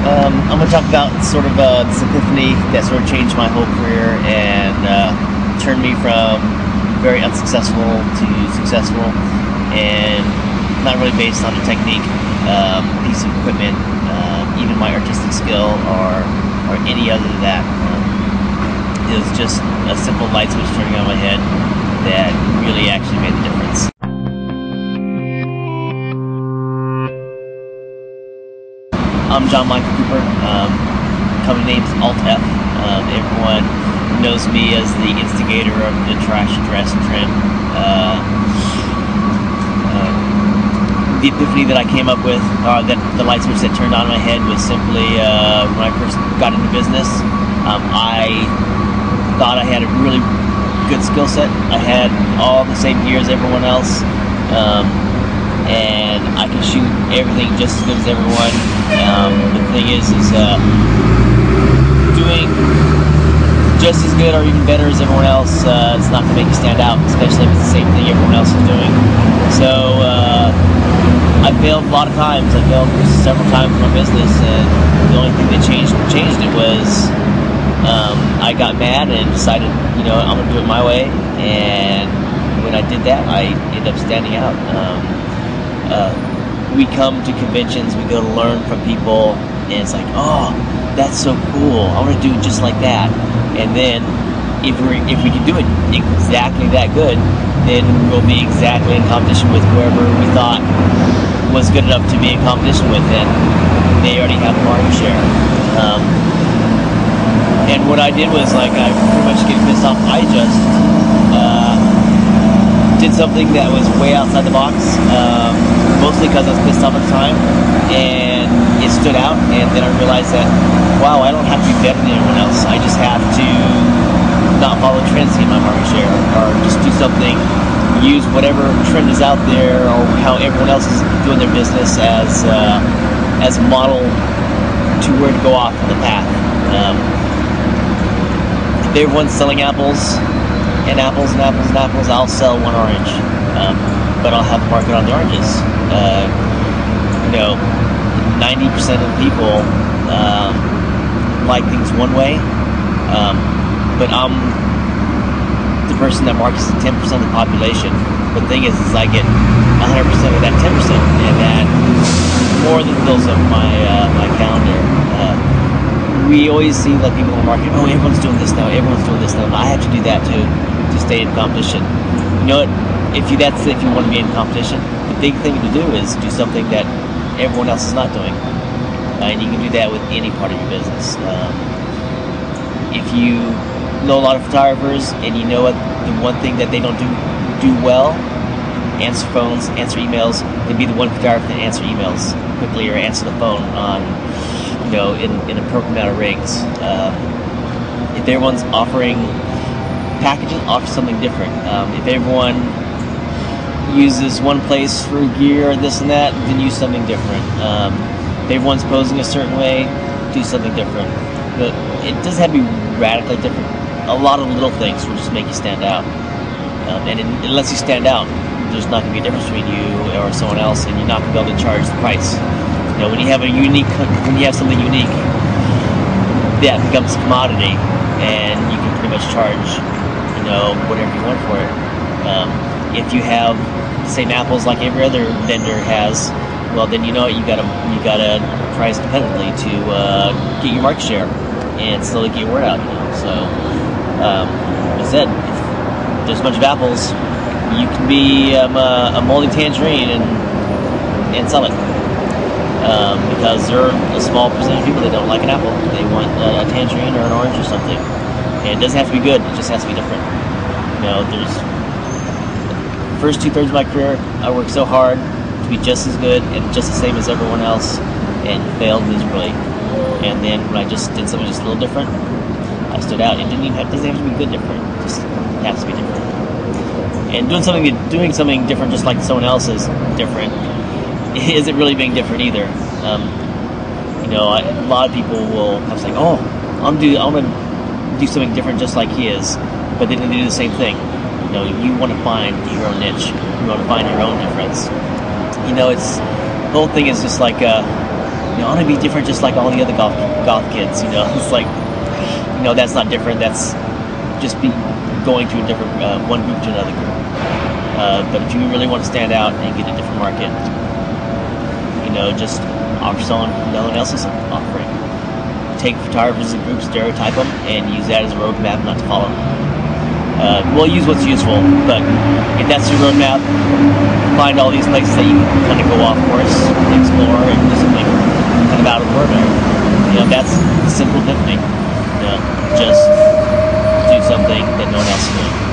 I'm going to talk about sort of this epiphany that sort of changed my whole career and turned me from very unsuccessful to successful, and not really based on a technique, piece of equipment, even my artistic skill or any other than that. It was just a simple light switch turning on my head that really actually made the difference. I'm John Michael Cooper. Company name's Alt F. Everyone knows me as the instigator of the trash dress trend. The epiphany that I came up with, that the light switch that turned on in my head, was simply when I first got into business. I thought I had a really good skill set. I had all the same gear as everyone else. And I can shoot everything just as good as everyone. The thing is doing just as good or even better as everyone else, it's not going to make you stand out, especially if it's the same thing everyone else is doing. So I failed a lot of times. I failed several times in my business, and the only thing that changed it was I got mad and decided, I'm going to do it my way. And when I did that, I ended up standing out. We come to conventions, we go to learn from people, and it's like, oh, that's so cool, I want to do it just like that. And then if we can do it exactly that good, then we'll be exactly in competition with whoever we thought was good enough to be in competition with, and they already have a market share. And what I did was, I pretty much get pissed off. I just did something that was way outside the box, mostly because I was pissed off at the time, and it stood out. And then I realized that, wow, I don't have to be better than anyone else. I just have to not follow trends to get my market share, or just do something, use whatever trend is out there, or how everyone else is doing their business as a model to where to go off the path. If everyone's selling apples, and apples and apples and apples, I'll sell one orange, but I'll have a market on the oranges. 90% of people like things one way, but I'm the person that markets to 10% of the population. But the thing is I get 100% of that 10%, and that more than fills up my calendar. We always see people in the market, oh, everyone's doing this now, everyone's doing this now. I have to do that to stay in competition. You know what? If you want to be in competition, the big thing to do is do something that everyone else is not doing. And you can do that with any part of your business. If you know a lot of photographers, and you know what the one thing that they don't do well, answer phones, answer emails, then be the one photographer that answer emails quickly, or answer the phone on in a appropriate amount of rings. If everyone's offering packages, offer something different. If everyone uses one place for gear or this and that, then use something different. If everyone's posing a certain way, do something different. But it doesn't have to be radically different. A lot of little things will just make you stand out. And unless you stand out, there's not going to be a difference between you or someone else, and you're not going to be able to charge the price. When you have something unique, that becomes a commodity, and you can pretty much charge, whatever you want for it. If you have the same apples like every other vendor has, well, then you gotta price competitively to get your market share and slowly get your word out. So, as I said, if there's a bunch of apples, you can be a moldy tangerine and sell it. Because there are a small percentage of people that don't like an apple. They want a tangerine or an orange or something. And it doesn't have to be good, it just has to be different. There's the first 2/3 of my career, I worked so hard to be just as good and just the same as everyone else, and failed miserably. And then when I just did something just a little different, I stood out. It doesn't have to be good different, it just has to be different. And doing something different just like someone else is different isn't really being different either. A lot of people will have to say, oh, I'm going to do something different just like he is, but they didn't do the same thing. You want to find your own niche. You want to find your own difference. It's the whole thing is just like I want to be different, just like all the other goth kids. It's like, that's not different. That's just be going to a different one group to another group. But if you really want to stand out and get a different market, just offer someone no one else is offering. Take photographers and groups, stereotype them, and use that as a roadmap not to follow. We'll use what's useful, but if that's your roadmap, find all these places that you can kind of go off course, explore, and do something kind of out of the ordinary. That's the simple epiphany. Just do something that no one else is doing.